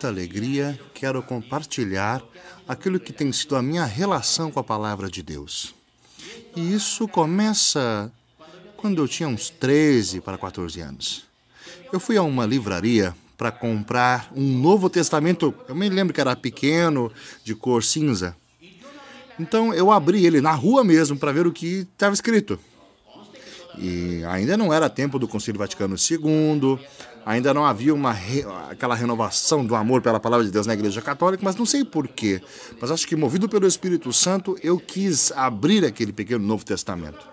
muita alegria, quero compartilhar aquilo que tem sido a minha relação com a palavra de Deus. E isso começa quando eu tinha uns 13 para 14 anos. Eu fui a uma livraria para comprar um Novo Testamento. Eu me lembro que era pequeno, de cor cinza. Então eu abri ele na rua mesmo para ver o que estava escrito. E ainda não era tempo do Concílio Vaticano II, ainda não havia aquela renovação do amor pela palavra de Deus na Igreja Católica, mas não sei porquê. Mas acho que, movido pelo Espírito Santo, eu quis abrir aquele pequeno Novo Testamento.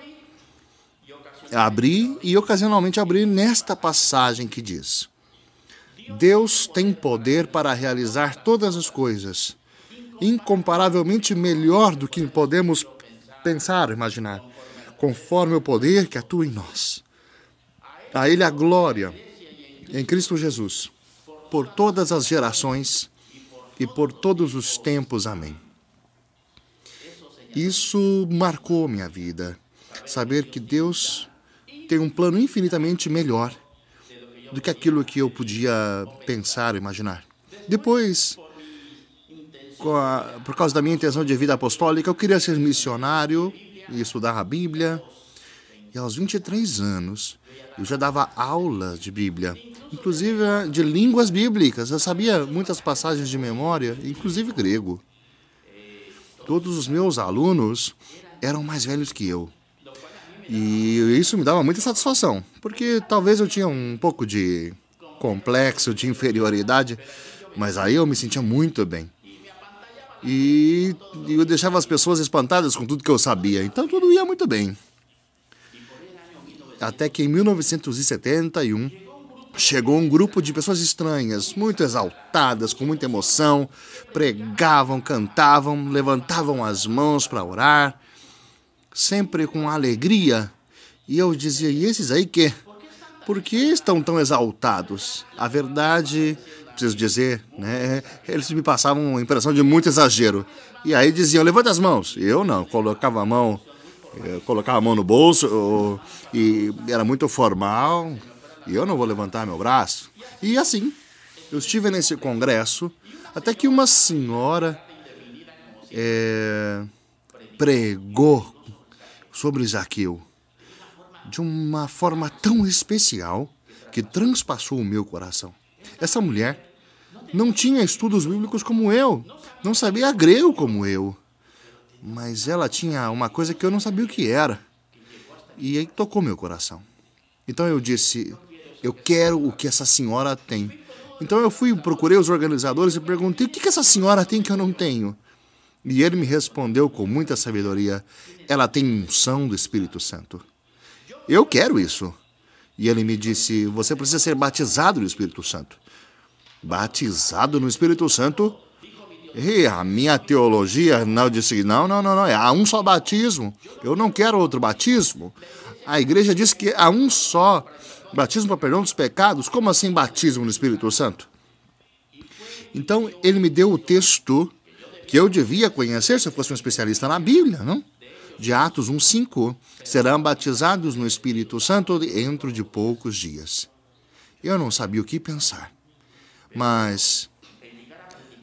Abri e ocasionalmente abri nesta passagem que diz: Deus tem poder para realizar todas as coisas, incomparavelmente melhor do que podemos pensar, imaginar, conforme o poder que atua em nós. A Ele a glória, em Cristo Jesus, por todas as gerações e por todos os tempos. Amém. Isso marcou minha vida. Saber que Deus tem um plano infinitamente melhor do que aquilo que eu podia pensar, imaginar. Depois, por causa da minha intenção de vida apostólica, eu queria ser missionário e estudar a Bíblia. E aos 23 anos, eu já dava aula de Bíblia, inclusive de línguas bíblicas. Eu sabia muitas passagens de memória, inclusive grego. Todos os meus alunos eram mais velhos que eu. E isso me dava muita satisfação, porque talvez eu tinha um pouco de complexo de inferioridade, mas aí eu me sentia muito bem. E eu deixava as pessoas espantadas com tudo que eu sabia, então tudo ia muito bem. Até que em 1971, chegou um grupo de pessoas estranhas, muito exaltadas, com muita emoção, pregavam, cantavam, levantavam as mãos para orar, sempre com alegria. E eu dizia, e esses aí quê? Por que estão tão exaltados? A verdade, preciso dizer, né? Eles me passavam uma impressão de muito exagero. E aí diziam, levanta as mãos. Eu não, colocava a mão no bolso, e era muito formal, e eu não vou levantar meu braço. E assim, eu estive nesse congresso, até que uma senhora pregou sobre Zaqueu de uma forma tão especial que transpassou o meu coração. Essa mulher não tinha estudos bíblicos como eu, não sabia grego como eu, mas ela tinha uma coisa que eu não sabia o que era, e aí tocou meu coração. Então eu disse, eu quero o que essa senhora tem. Então eu procurei os organizadores e perguntei, o que essa senhora tem que eu não tenho? E ele me respondeu com muita sabedoria, ela tem unção do Espírito Santo. Eu quero isso. E ele me disse, você precisa ser batizado no Espírito Santo. Batizado no Espírito Santo? E a minha teologia não disse, não, há um só batismo. Eu não quero outro batismo. A igreja diz que há um só batismo para perdão dos pecados. Como assim batismo no Espírito Santo? Então ele me deu o texto que eu devia conhecer se eu fosse um especialista na Bíblia, não? De Atos 1:5, serão batizados no Espírito Santo dentro de poucos dias. Eu não sabia o que pensar, mas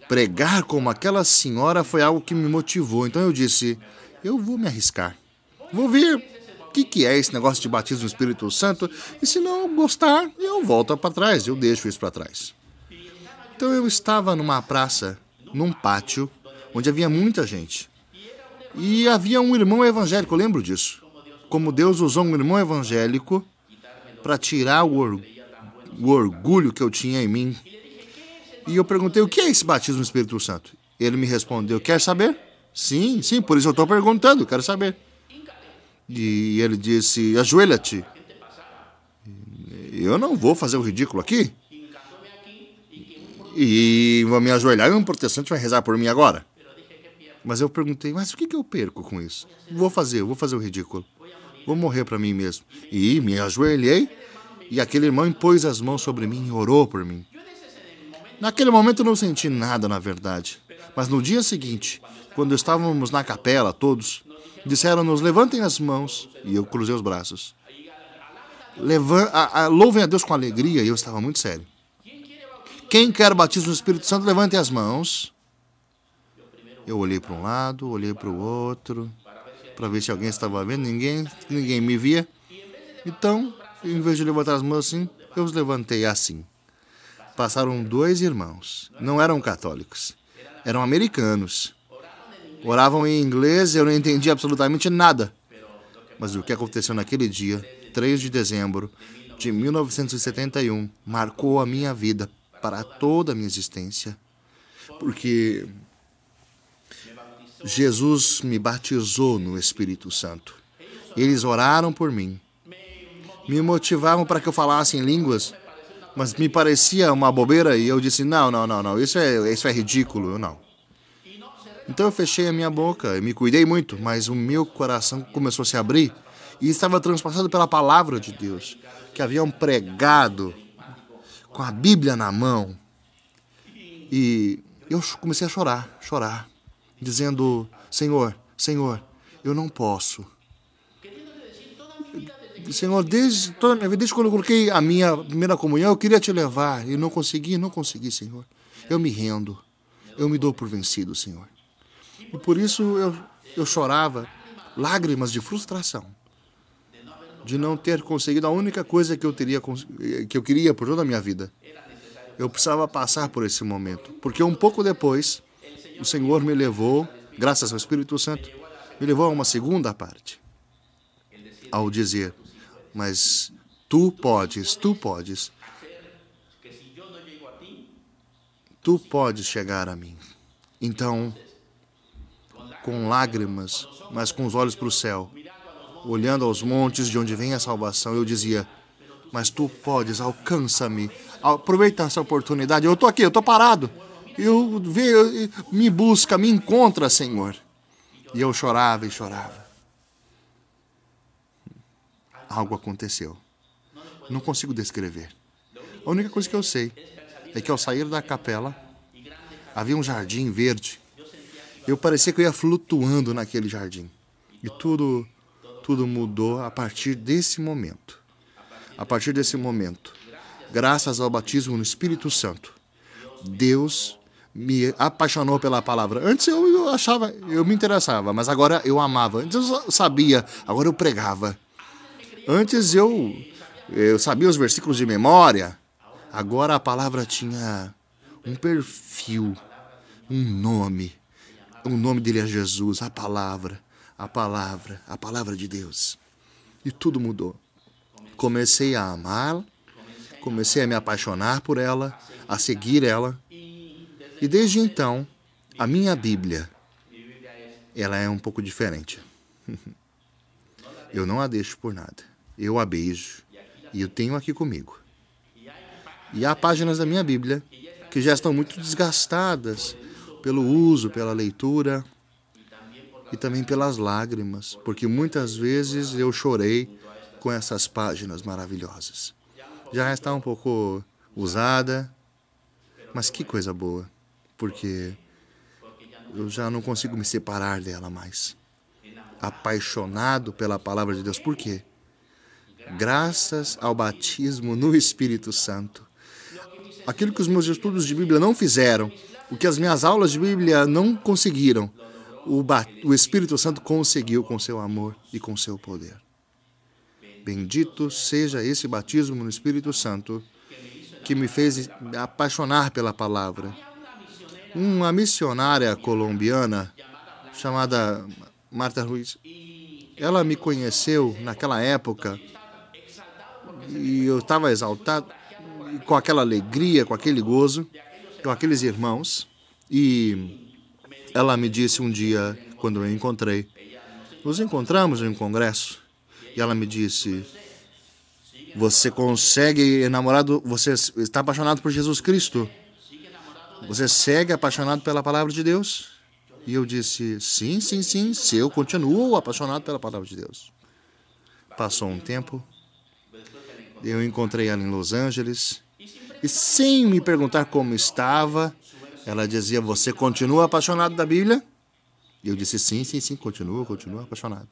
pregar como aquela senhora foi algo que me motivou. Então eu disse, eu vou me arriscar. Vou ver o que é esse negócio de batismo no Espírito Santo, e se não gostar, eu volto para trás, eu deixo isso para trás. Então eu estava numa praça, num pátio, onde havia muita gente. E havia um irmão evangélico, eu lembro disso. Como Deus usou um irmão evangélico para tirar o orgulho que eu tinha em mim. E eu perguntei, o que é esse batismo no Espírito Santo? Ele me respondeu, quer saber? Sim, por isso eu estou perguntando, quero saber. E ele disse, ajoelha-te. Eu não vou fazer o ridículo aqui. E vou me ajoelhar e um protestante vai rezar por mim agora. Mas eu perguntei, mas o que eu perco com isso? Vou fazer o ridículo. Vou morrer para mim mesmo. E me ajoelhei, e aquele irmão impôs as mãos sobre mim e orou por mim. Naquele momento eu não senti nada, na verdade. Mas no dia seguinte, quando estávamos na capela, todos, disseram-nos, levantem as mãos, e eu cruzei os braços. Louvem a Deus com alegria, e eu estava muito sério. Quem quer o batismo no Espírito Santo, levante as mãos. Eu olhei para um lado, olhei para o outro, para ver se alguém estava vendo. Ninguém me via. Então, em vez de levantar as mãos assim, eu os levantei assim. Passaram 2 irmãos. Não eram católicos. Eram americanos. Oravam em inglês e eu não entendi absolutamente nada. Mas o que aconteceu naquele dia, 3 de dezembro de 1971, marcou a minha vida para toda a minha existência. Porque Jesus me batizou no Espírito Santo. Eles oraram por mim. Me motivavam para que eu falasse em línguas, mas me parecia uma bobeira e eu disse, não, isso é ridículo, eu não. Então eu fechei a minha boca e me cuidei muito, mas o meu coração começou a se abrir e estava transpassado pela palavra de Deus, que haviam pregado com a Bíblia na mão. E eu comecei a chorar, dizendo, Senhor, eu não posso. Senhor, desde toda a minha vida, desde quando eu coloquei a minha primeira comunhão, eu queria te levar e não consegui, Senhor. Eu me rendo, eu me dou por vencido, Senhor. E por isso eu chorava, lágrimas de frustração, de não ter conseguido a única coisa que eu queria por toda a minha vida. Eu precisava passar por esse momento, porque um pouco depois, o Senhor me levou, graças ao Espírito Santo, me levou a uma segunda parte, ao dizer, mas tu podes chegar a mim. Então, com lágrimas, mas com os olhos para o céu, olhando aos montes de onde vem a salvação, eu dizia, mas tu podes, alcança-me, aproveita essa oportunidade, eu estou aqui, eu estou parado, me busca, me encontra, Senhor. E eu chorava e chorava. Algo aconteceu. Não consigo descrever. A única coisa que eu sei é que ao sair da capela, havia um jardim verde. Eu parecia que eu ia flutuando naquele jardim. E tudo mudou a partir desse momento. A partir desse momento, graças ao batismo no Espírito Santo, Deus me apaixonou pela palavra. Antes eu me interessava, mas agora eu amava. Antes eu sabia, agora eu pregava. Antes eu sabia os versículos de memória. Agora a palavra tinha um perfil, um nome. O nome dele é Jesus, a palavra de Deus. E tudo mudou. Comecei a amá-la, comecei a me apaixonar por ela, a seguir ela. E desde então, a minha Bíblia, ela é um pouco diferente. Eu não a deixo por nada. Eu a beijo e eu tenho aqui comigo. E há páginas da minha Bíblia que já estão muito desgastadas pelo uso, pela leitura e também pelas lágrimas, porque muitas vezes eu chorei com essas páginas maravilhosas. Já está um pouco usada, mas que coisa boa, porque eu já não consigo me separar dela mais. Apaixonado pela palavra de Deus. Por quê? Graças ao batismo no Espírito Santo. Aquilo que os meus estudos de Bíblia não fizeram, o que as minhas aulas de Bíblia não conseguiram, o Espírito Santo conseguiu com seu amor e com seu poder. Bendito seja esse batismo no Espírito Santo que me fez apaixonar pela palavra. Uma missionária colombiana chamada Marta Ruiz, ela me conheceu naquela época e eu estava exaltado, com aquela alegria, com aquele gozo, com aqueles irmãos. E ela me disse um dia, quando eu encontrei, nos encontramos em um congresso, e ela me disse, você está apaixonado por Jesus Cristo? Você segue apaixonado pela palavra de Deus? E eu disse, sim, eu continuo apaixonado pela palavra de Deus. Passou um tempo, eu encontrei ela em Los Angeles, e sem me perguntar como estava, ela dizia, você continua apaixonado da Bíblia? E eu disse, sim, continuo apaixonado.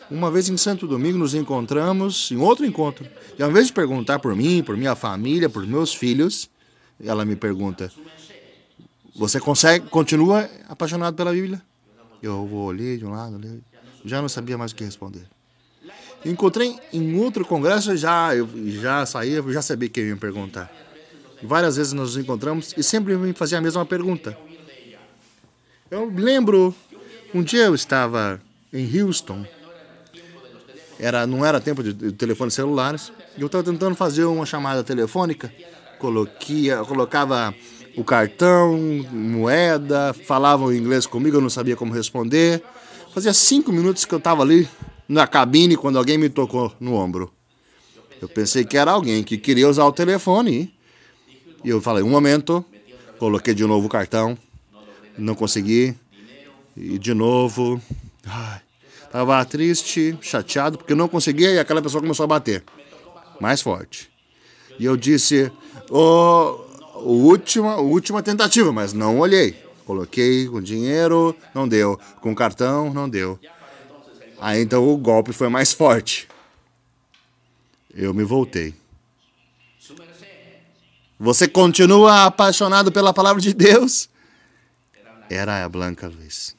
Uma vez em Santo Domingo nos encontramos, em outro encontro, e ao invés de perguntar por mim, por minha família, por meus filhos, Ela me pergunta, você continua apaixonado pela Bíblia? Eu olhei de um lado, já não sabia mais o que responder. Encontrei em outro congresso, eu já saí, eu já sabia que eu ia me perguntar. Várias vezes nós nos encontramos e sempre me fazia a mesma pergunta. Eu lembro, um dia eu estava em Houston, não era tempo de telefones celulares, e eu estava tentando fazer uma chamada telefônica, colocava o cartão, moeda, falavam inglês comigo, eu não sabia como responder. Fazia 5 minutos que eu estava ali na cabine quando alguém me tocou no ombro. Eu pensei que era alguém que queria usar o telefone. E eu falei, um momento, coloquei de novo o cartão, não consegui. E de novo, estava triste, chateado, porque não conseguia e aquela pessoa começou a bater. Mais forte. E eu disse, última tentativa, mas não olhei. Coloquei com dinheiro, não deu. Com cartão, não deu. Aí então o golpe foi mais forte. Eu me voltei. Você continua apaixonado pela palavra de Deus? Era a Blanca Luiz.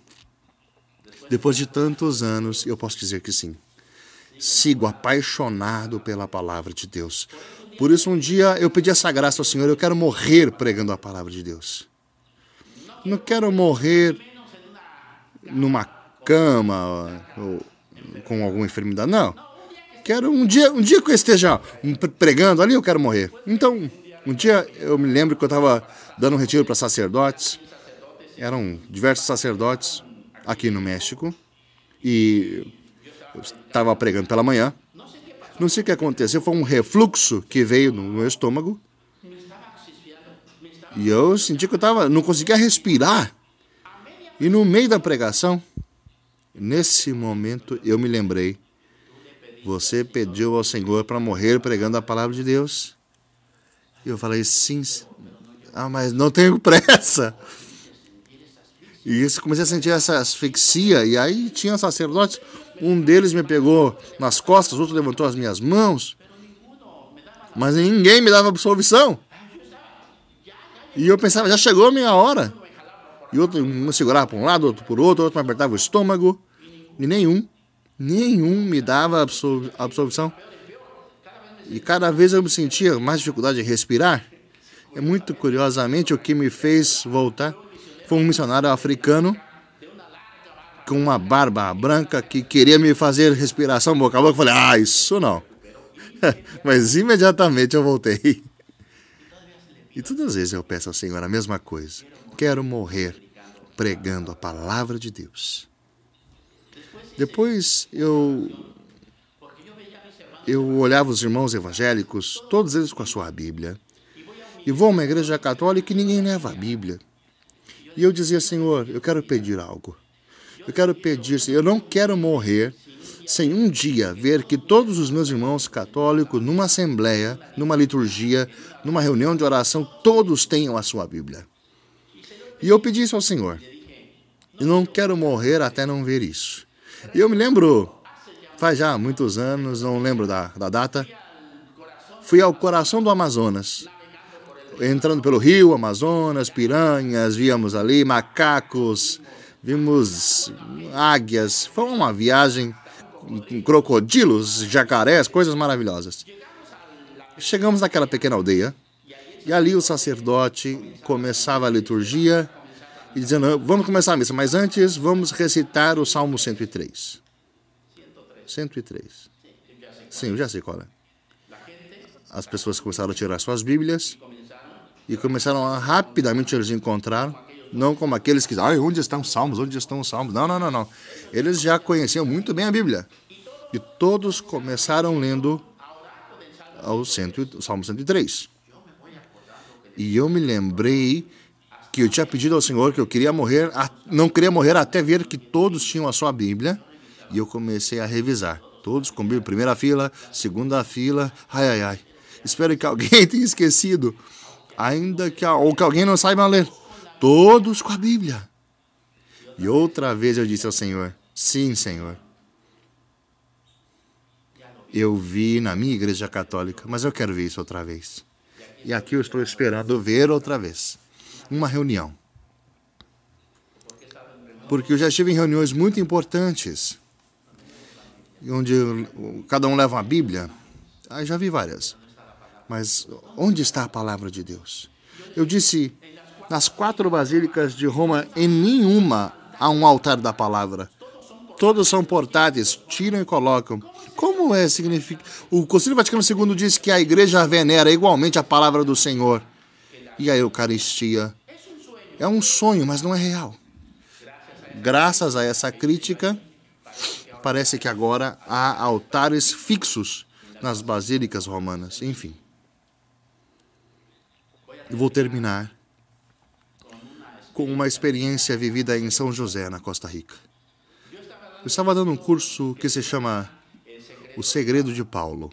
Depois de tantos anos, eu posso dizer que sim. Sigo apaixonado pela palavra de Deus. Por isso um dia eu pedi essa graça ao Senhor, eu quero morrer pregando a palavra de Deus. Não quero morrer numa cama ou com alguma enfermidade, não. Quero um dia que eu esteja pregando ali, eu quero morrer. Então, um dia eu me lembro que eu estava dando um retiro para sacerdotes. Eram diversos sacerdotes aqui no México. E eu estava pregando pela manhã. Não sei o que aconteceu, foi um refluxo que veio no meu estômago. E eu senti que não conseguia respirar. E no meio da pregação, nesse momento, eu me lembrei. Você pediu ao Senhor para morrer pregando a palavra de Deus? E eu falei, sim. Mas não tenho pressa. E isso, comecei a sentir essa asfixia. E aí tinha sacerdotes. Um deles me pegou nas costas, outro levantou as minhas mãos. Mas ninguém me dava absolvição. E eu pensava, já chegou a minha hora. E outro me segurava para um lado, outro por outro me apertava o estômago. E nenhum me dava absolvição. E cada vez eu me sentia mais dificuldade de respirar. É muito curiosamente o que me fez voltar. Foi um missionário africano com uma barba branca que queria me fazer respiração boca a boca. Eu falei, isso não. Mas imediatamente eu voltei. E todas as vezes eu peço ao Senhor a mesma coisa. Quero morrer pregando a palavra de Deus. Depois eu olhava os irmãos evangélicos, todos eles com a sua Bíblia. E vou a uma igreja católica e ninguém leva a Bíblia. E eu dizia, Senhor, eu quero pedir algo. Eu não quero morrer sem um dia ver que todos os meus irmãos católicos, numa assembleia, numa liturgia, numa reunião de oração, todos tenham a sua Bíblia. E eu pedi isso ao Senhor. Eu não quero morrer até não ver isso. E eu me lembro, faz já muitos anos, não lembro da data, fui ao coração do Amazonas. Entrando pelo rio Amazonas, piranhas, víamos ali macacos, vimos águias. Foi uma viagem com crocodilos, jacarés, coisas maravilhosas. Chegamos naquela pequena aldeia e ali o sacerdote começava a liturgia e dizendo, vamos começar a missa, mas antes vamos recitar o Salmo 103. 103. Sim, eu já sei qual é. As pessoas começaram a tirar suas Bíblias e começaram rapidamente eles encontraram, não como aqueles que onde estão os salmos, onde estão os salmos. Não. Eles já conheciam muito bem a Bíblia. E todos começaram lendo o Salmo 103. E eu me lembrei que eu tinha pedido ao Senhor que eu queria morrer, não queria morrer até ver que todos tinham a sua Bíblia. E eu comecei a revisar. Todos com Bíblia, primeira fila, segunda fila. Ai. Espero que alguém tenha esquecido. Ou que alguém não saiba ler. Todos com a Bíblia. E outra vez eu disse ao Senhor, sim, Senhor. Eu vi na minha igreja católica, mas eu quero ver isso outra vez. E aqui eu estou esperando ver outra vez. Uma reunião. Porque eu já estive em reuniões muito importantes, onde cada um leva uma Bíblia. Ah, já vi várias. Mas onde está a palavra de Deus? Eu disse, nas 4 basílicas de Roma, em nenhuma há um altar da palavra. Todos são portáteis, tiram e colocam. Como é significa? O Concílio Vaticano II diz que a igreja venera igualmente a palavra do Senhor. E a Eucaristia é um sonho, mas não é real. Graças a essa crítica, parece que agora há altares fixos nas basílicas romanas. Enfim. E vou terminar com uma experiência vivida em São José, na Costa Rica. Eu estava dando um curso que se chama O Segredo de Paulo.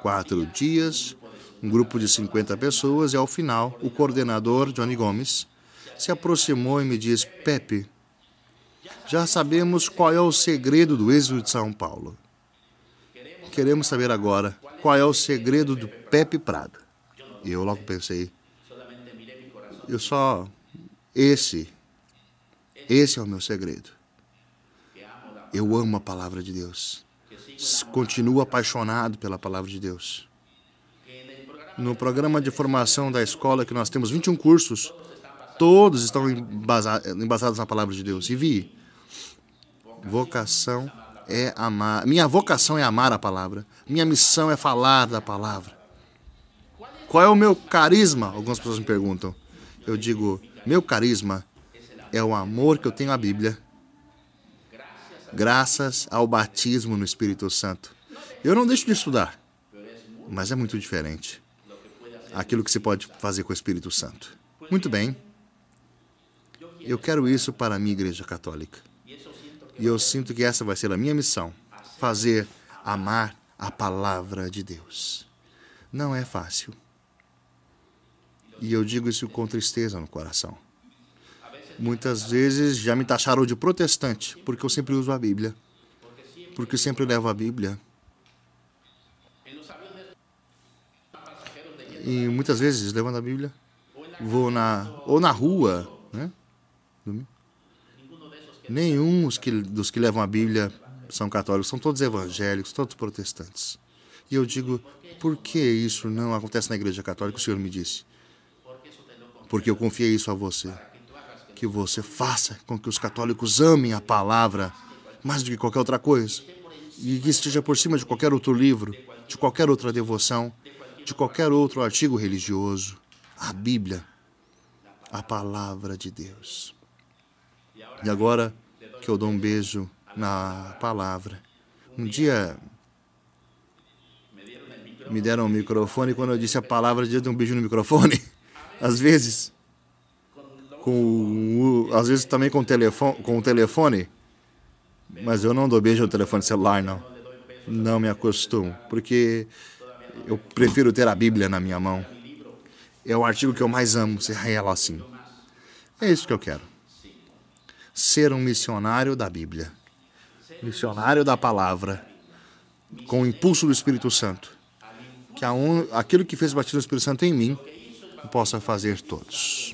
4 dias, um grupo de 50 pessoas, e ao final, o coordenador, Johnny Gomes, se aproximou e me disse: Pepe, já sabemos qual é o segredo do êxito de São Paulo. Queremos saber agora qual é o segredo do Pepe Prado. E eu logo pensei, esse é o meu segredo. Eu amo a palavra de Deus. Continuo apaixonado pela palavra de Deus. No programa de formação da escola, que nós temos 21 cursos, todos estão embasados na palavra de Deus. E vi, vocação é amar. Minha vocação é amar a palavra. Minha missão é falar da palavra. Qual é o meu carisma? Algumas pessoas me perguntam. Eu digo, meu carisma é o amor que eu tenho à Bíblia, graças ao batismo no Espírito Santo. Eu não deixo de estudar, mas é muito diferente aquilo que se pode fazer com o Espírito Santo. Muito bem. Eu quero isso para a minha Igreja Católica. E eu sinto que essa vai ser a minha missão. Fazer amar a palavra de Deus. Não é fácil. E eu digo isso com tristeza no coração. Muitas vezes já me taxaram de protestante, porque eu sempre uso a Bíblia. Porque eu sempre levo a Bíblia. E muitas vezes, levando a Bíblia, vou na rua, né? Nenhum dos que levam a Bíblia são católicos, são todos evangélicos, todos protestantes. E eu digo, por que isso não acontece na Igreja Católica? O Senhor me disse. Porque eu confiei isso a você. Que você faça com que os católicos amem a palavra mais do que qualquer outra coisa. E que esteja por cima de qualquer outro livro, de qualquer outra devoção, de qualquer outro artigo religioso. A Bíblia, a palavra de Deus. E agora que eu dou um beijo na palavra. Um dia me deram um microfone e quando eu disse a palavra de Deus, eu dei um beijo no microfone. Às vezes também com o telefone, mas eu não dou beijo no telefone celular, não. Não me acostumo, porque eu prefiro ter a Bíblia na minha mão. É o artigo que eu mais amo, ser ela assim. É isso que eu quero. Ser um missionário da Bíblia. Missionário da palavra, com o impulso do Espírito Santo. Que aquilo que fez o batismo do Espírito Santo em mim, possa fazer todos.